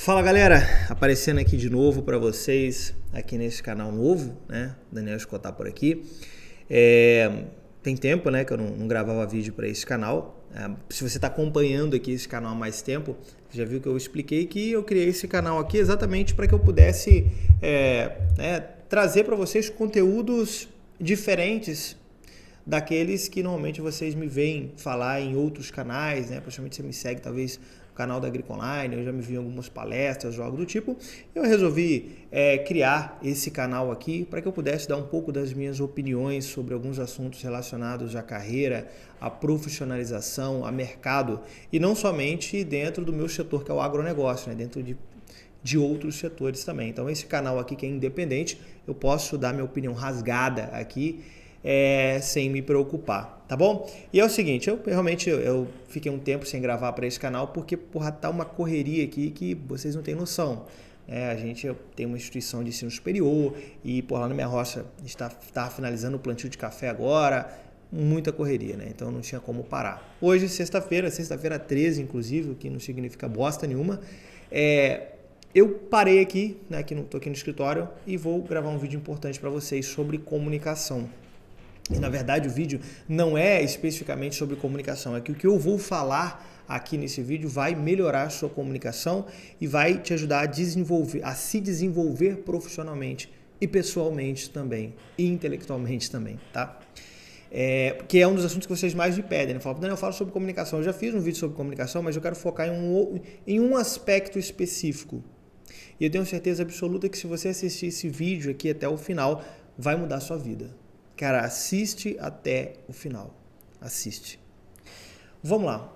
Fala galera, aparecendo aqui de novo para vocês, aqui nesse canal novo, né? Daniel Escotar por aqui. Tem tempo, né, que eu não gravava vídeo para esse canal. Se você está acompanhando aqui esse canal há mais tempo, já viu que eu expliquei que eu criei esse canal aqui exatamente para que eu pudesse trazer para vocês conteúdos diferentes daqueles que normalmente vocês me veem falar em outros canais, né? Principalmente você me segue talvez no canal da Agricoline, eu já me vi em algumas palestras ou algo do tipo. Eu resolvi criar esse canal aqui para que eu pudesse dar um pouco das minhas opiniões sobre alguns assuntos relacionados à carreira, à profissionalização, a mercado, e não somente dentro do meu setor que é o agronegócio, né? Dentro de outros setores também. Então esse canal aqui que é independente, eu posso dar minha opinião rasgada aqui, sem me preocupar, tá bom? E é o seguinte, eu realmente fiquei um tempo sem gravar para esse canal porque, porra, tá uma correria aqui que vocês não têm noção. A gente tem uma instituição de ensino superior e, porra, lá na minha roça a gente tá finalizando o plantio de café agora, muita correria, né? Então não tinha como parar. Hoje, sexta-feira 13, inclusive, o que não significa bosta nenhuma, eu parei aqui, né, que não tô aqui no escritório, e vou gravar um vídeo importante para vocês sobre comunicação. E, na verdade, o vídeo não é especificamente sobre comunicação, é que o que eu vou falar aqui nesse vídeo vai melhorar a sua comunicação e vai te ajudar a se desenvolver profissionalmente e pessoalmente também, e intelectualmente também, tá? Que é um dos assuntos que vocês mais me pedem, né? Daniel, eu falo sobre comunicação. Eu já fiz um vídeo sobre comunicação, mas eu quero focar em um aspecto específico. E eu tenho certeza absoluta que se você assistir esse vídeo aqui até o final, vai mudar a sua vida. Cara, assiste até o final. Assiste. Vamos lá.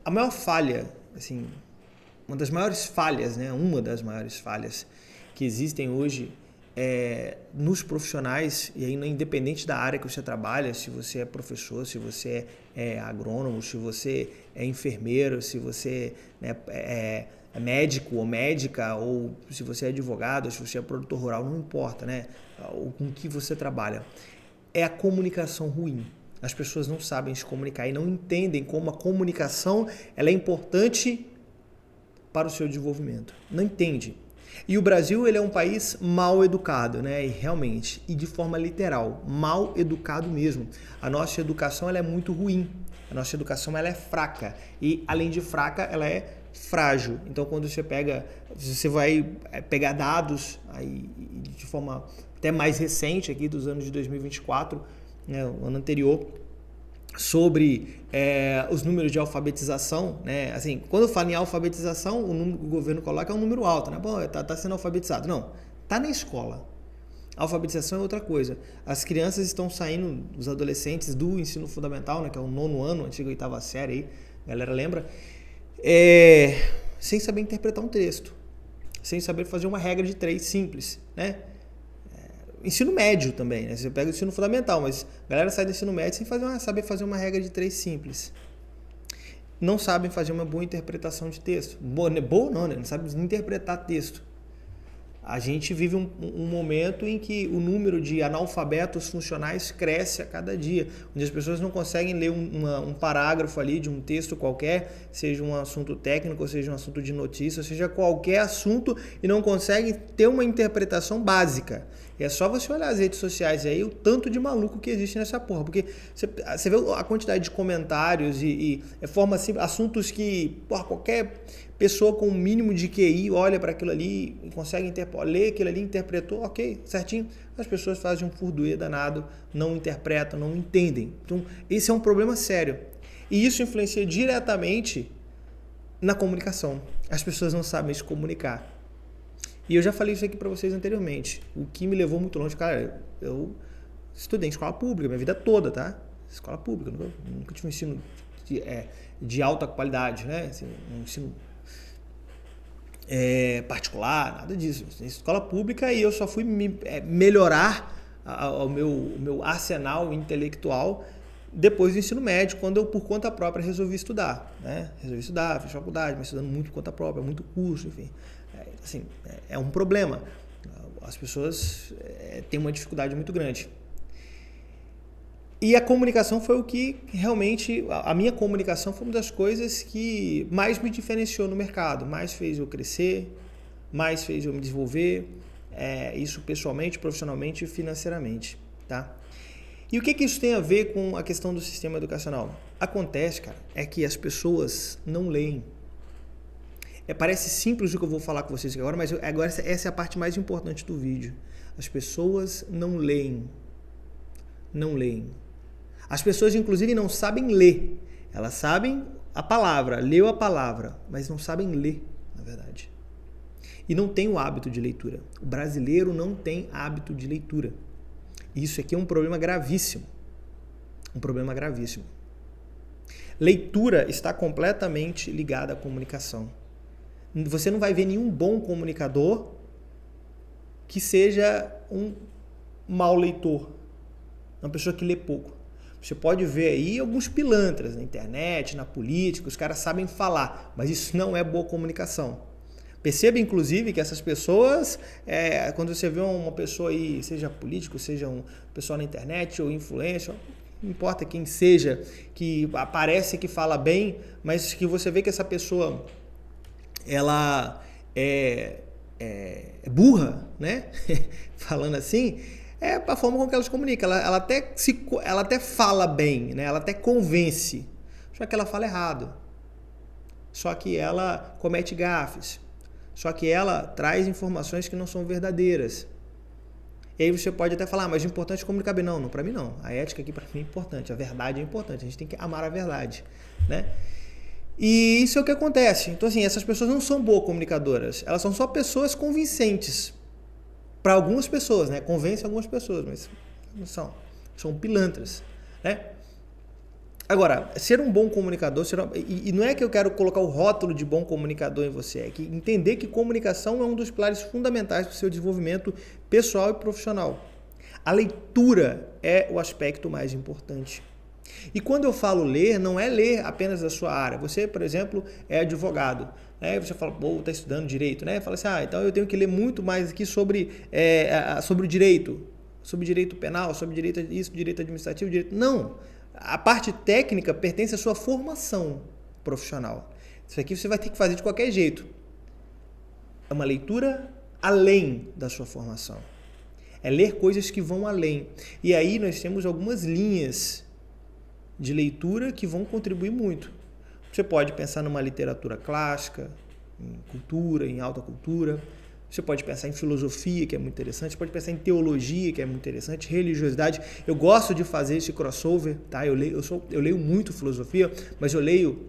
A maior falha, assim, uma das maiores falhas, né? Uma das maiores falhas que existem hoje nos profissionais, e aí independente da área que você trabalha, se você é professor, se você é agrônomo, se você é enfermeiro, se você é médico ou médica, ou se você é advogado, ou se você é produtor rural, não importa, né? Com que você trabalha. É a comunicação ruim. As pessoas não sabem se comunicar e não entendem como a comunicação ela é importante para o seu desenvolvimento. Não entende. E o Brasil ele é um país mal educado, né? E realmente, e de forma literal, mal educado mesmo. A nossa educação ela é muito ruim. A nossa educação ela é fraca. E além de fraca, ela é frágil. Então, quando você vai pegar dados aí, de forma até mais recente aqui dos anos de 2024, né, o ano anterior, sobre os números de alfabetização, né? Assim, quando eu falo em alfabetização, o número que o governo coloca é um número alto, né? Bom, tá sendo alfabetizado. Não, tá na escola. A alfabetização é outra coisa. As crianças estão saindo, os adolescentes do ensino fundamental, né, que é o 9º ano, antiga 8ª série aí, a galera lembra, sem saber interpretar um texto, sem saber fazer uma regra de 3 simples, né? Ensino médio também, né? Você pega o ensino fundamental, mas a galera sai do ensino médio sem saber fazer uma regra de 3 simples. Não sabem fazer uma boa interpretação de texto. Boa não, né? Não sabem interpretar texto. A gente vive um momento em que o número de analfabetos funcionais cresce a cada dia, onde as pessoas não conseguem ler um parágrafo ali de um texto qualquer, seja um assunto técnico, seja um assunto de notícia, seja qualquer assunto, e não conseguem ter uma interpretação básica. E é só você olhar as redes sociais aí, o tanto de maluco que existe nessa porra, porque você vê a quantidade de comentários e forma assim, assuntos que, porra, qualquer pessoa com o mínimo de QI olha para aquilo ali e consegue ler aquilo ali, interpretou, ok, certinho. As pessoas fazem um furduê danado, não interpretam, não entendem. Então, esse é um problema sério. E isso influencia diretamente na comunicação. As pessoas não sabem se comunicar. E eu já falei isso aqui para vocês anteriormente. O que me levou muito longe, cara, eu estudei em escola pública minha vida toda, tá? Escola pública, nunca tive um ensino de alta qualidade, né? Assim, um ensino particular, nada disso. Escola pública, e eu só fui melhorar o meu arsenal intelectual depois do ensino médio, quando eu, por conta própria, resolvi estudar, né? Resolvi estudar, fiz faculdade, mas estudando muito por conta própria, muito curso, enfim. Assim, é um problema. As pessoas têm uma dificuldade muito grande. E a comunicação foi o que realmente, a minha comunicação foi uma das coisas que mais me diferenciou no mercado, mais fez eu crescer, mais fez eu me desenvolver, isso pessoalmente, profissionalmente e financeiramente, tá? E o que isso tem a ver com a questão do sistema educacional? Acontece, cara, é que as pessoas não leem. Parece simples o que eu vou falar com vocês agora, mas agora essa é a parte mais importante do vídeo. As pessoas não leem. Não leem. As pessoas, inclusive, não sabem ler. Elas sabem a palavra, leu a palavra, mas não sabem ler, na verdade. E não tem o hábito de leitura. O brasileiro não tem hábito de leitura. Isso aqui é um problema gravíssimo. Um problema gravíssimo. Leitura está completamente ligada à comunicação. Você não vai ver nenhum bom comunicador que seja um mau leitor. Uma pessoa que lê pouco. Você pode ver aí alguns pilantras na internet, na política, os caras sabem falar, mas isso não é boa comunicação. Perceba, inclusive, que essas pessoas, quando você vê uma pessoa aí, seja político, seja um pessoal na internet ou influencer, não importa quem seja, que aparece que fala bem, mas que você vê que essa pessoa ela é burra, né? Falando assim, é a forma com que ela se comunica. Ela até fala bem, né? Ela até convence, só que ela fala errado. Só que ela comete gafes. Só que ela traz informações que não são verdadeiras. E aí você pode até falar, mas o importante é comunicar bem. Não, para mim não. A ética aqui para mim é importante, a verdade é importante. A gente tem que amar a verdade, né? E isso é o que acontece. Então, assim, essas pessoas não são boas comunicadoras. Elas são só pessoas convincentes. Para algumas pessoas, né? Convencem algumas pessoas, mas não são. São pilantras, né? Agora, ser um bom comunicador, e não é que eu quero colocar o rótulo de bom comunicador em você, é que entender que comunicação é um dos pilares fundamentais para o seu desenvolvimento pessoal e profissional. A leitura é o aspecto mais importante. E quando eu falo ler, não é ler apenas da sua área. Você, por exemplo, é advogado, né? Você fala, pô, está estudando direito, né? Fala assim, então eu tenho que ler muito mais aqui sobre o direito, sobre direito penal, sobre direito isso, direito administrativo, direito... Não! A parte técnica pertence à sua formação profissional. Isso aqui você vai ter que fazer de qualquer jeito. É uma leitura além da sua formação. É ler coisas que vão além. E aí nós temos algumas linhas de leitura que vão contribuir muito. Você pode pensar numa literatura clássica, em cultura, em alta cultura. Você pode pensar em filosofia, que é muito interessante. Você pode pensar em teologia, que é muito interessante. Religiosidade. Eu gosto de fazer esse crossover, tá? Eu leio muito filosofia, mas eu leio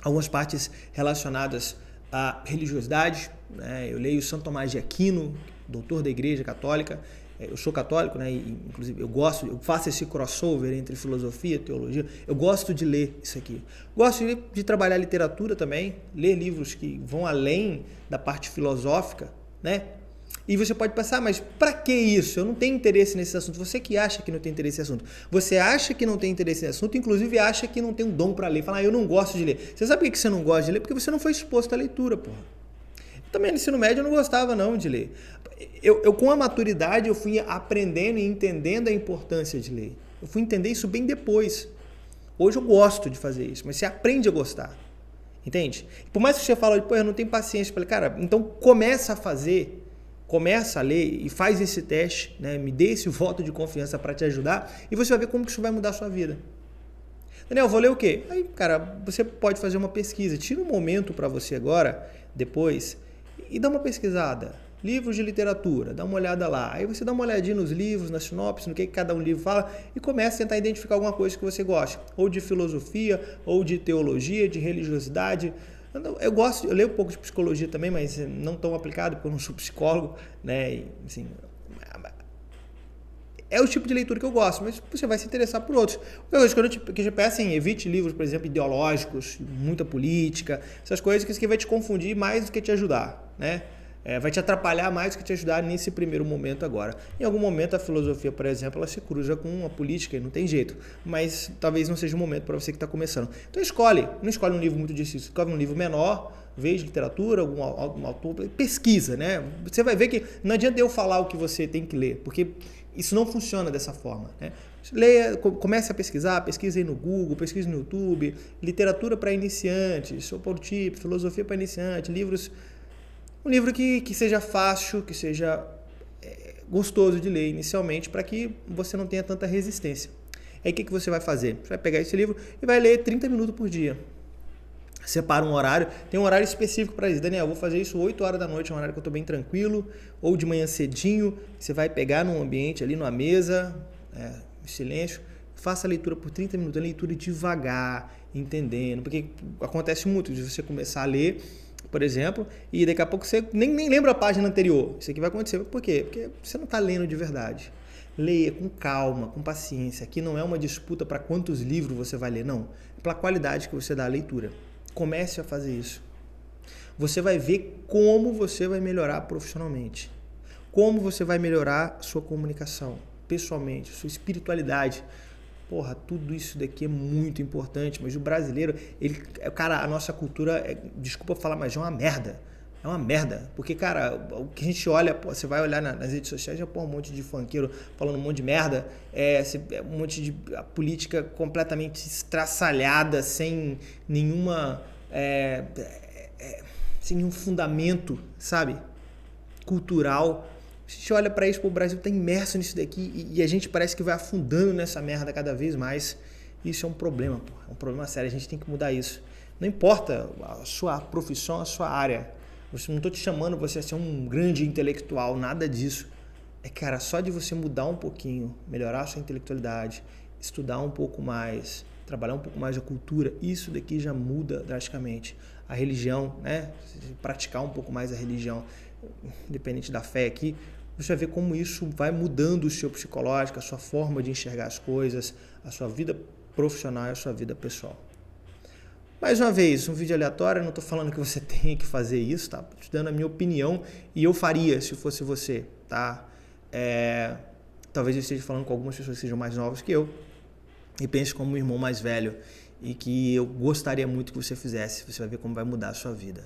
algumas partes relacionadas à religiosidade, né? Eu leio Santo Tomás de Aquino, doutor da Igreja Católica. Eu sou católico, né? E, inclusive eu faço esse crossover entre filosofia e teologia. Eu gosto de ler isso aqui. Gosto de trabalhar literatura também, ler livros que vão além da parte filosófica, né? E você pode pensar, mas para que isso? Eu não tenho interesse nesse assunto. Você que acha que não tem interesse nesse assunto. Você acha que não tem interesse nesse assunto, inclusive acha que não tem um dom para ler. Fala, eu não gosto de ler. Você sabe por que você não gosta de ler? Porque você não foi exposto à leitura, porra. Também no ensino médio eu não gostava não de ler. Eu com a maturidade eu fui aprendendo e entendendo a importância de ler. Eu fui entender isso bem depois. Hoje eu gosto de fazer isso, mas você aprende a gostar. Entende? Por mais que você fale, pô, eu não tenho paciência. Eu falei, cara, então começa a fazer, começa a ler e faz esse teste, né? Me dê esse voto de confiança para te ajudar e você vai ver como que isso vai mudar a sua vida. Daniel, vou ler o quê? Aí, cara, você pode fazer uma pesquisa. Tira um momento para você agora, depois, e dá uma pesquisada. Livros de literatura, dá uma olhada lá. Aí você dá uma olhadinha nos livros, na sinopse, no que cada um livro fala e começa a tentar identificar alguma coisa que você gosta. Ou de filosofia, ou de teologia, de religiosidade. Eu leio um pouco de psicologia também, mas não tão aplicado, porque eu não sou psicólogo, né? E, assim, é o tipo de leitura que eu gosto, mas você vai se interessar por outros. Outra coisa que eu te peço, assim, evite livros, por exemplo, ideológicos, muita política, essas coisas que vai te confundir mais do que te ajudar, né? vai te atrapalhar mais do que te ajudar nesse primeiro momento agora. Em algum momento a filosofia, por exemplo, ela se cruza com a política e não tem jeito, mas talvez não seja o momento para você que está começando. Então não escolhe um livro muito difícil, escolhe um livro menor, veja literatura, algum autor, pesquisa, né? Você vai ver que não adianta eu falar o que você tem que ler, porque isso não funciona dessa forma, né? Leia, comece a pesquisar, pesquise aí no Google, pesquise no YouTube, literatura para iniciantes, sou Paulo Tipo, filosofia para iniciantes, livros, um livro que seja fácil, que seja gostoso de ler inicialmente, para que você não tenha tanta resistência. Aí o que você vai fazer? Você vai pegar esse livro e vai ler 30 minutos por dia. Separa um horário, tem um horário específico para isso. Daniel, vou fazer isso 8 horas da noite, é um horário que eu estou bem tranquilo, ou de manhã cedinho, você vai pegar num ambiente ali, numa mesa, em silêncio, faça a leitura por 30 minutos, a leitura devagar, entendendo, porque acontece muito de você começar a ler, por exemplo, e daqui a pouco você nem lembra a página anterior. Isso aqui vai acontecer. Por quê? Porque você não está lendo de verdade. Leia com calma, com paciência. Aqui não é uma disputa para quantos livros você vai ler, não. É pela qualidade que você dá à leitura. Comece a fazer isso. Você vai ver como você vai melhorar profissionalmente. Como você vai melhorar sua comunicação, pessoalmente, sua espiritualidade. Porra, tudo isso daqui é muito importante, mas o brasileiro, a nossa cultura, desculpa falar, mas é uma merda. É uma merda. Porque, cara, o que a gente olha, você vai olhar nas redes sociais, já um monte de funkeiro falando um monte de merda, um monte de política completamente estraçalhada, sem nenhuma. Sem nenhum fundamento, sabe? Cultural. A gente olha para isso, o Brasil está imerso nisso daqui e a gente parece que vai afundando nessa merda cada vez mais. Isso é um problema, pô. É um problema sério, a gente tem que mudar isso. Não importa a sua profissão, a sua área. Eu não estou te chamando você a ser um grande intelectual, nada disso. Cara, só de você mudar um pouquinho, melhorar a sua intelectualidade, estudar um pouco mais, trabalhar um pouco mais a cultura, isso daqui já muda drasticamente. A religião, né? Praticar um pouco mais a religião, independente da fé aqui, você vai ver como isso vai mudando o seu psicológico, a sua forma de enxergar as coisas, a sua vida profissional e a sua vida pessoal. Mais uma vez, um vídeo aleatório, não estou falando que você tem que fazer isso, tá? Estou te dando a minha opinião e eu faria se fosse você, tá? Talvez eu esteja falando com algumas pessoas que sejam mais novas que eu e pense como um irmão mais velho e que eu gostaria muito que você fizesse. Você vai ver como vai mudar a sua vida.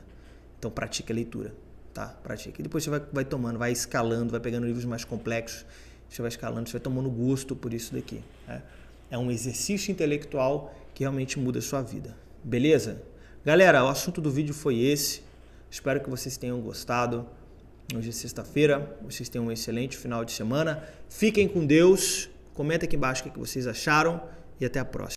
Então pratique a leitura, tá? Pratique. E depois você vai tomando, vai escalando, vai pegando livros mais complexos, você vai escalando, você vai tomando gosto por isso daqui. Né? É um exercício intelectual que realmente muda a sua vida. Beleza? Galera, o assunto do vídeo foi esse. Espero que vocês tenham gostado. Hoje é sexta-feira. Vocês tenham um excelente final de semana. Fiquem com Deus. Comenta aqui embaixo o que vocês acharam. E até a próxima.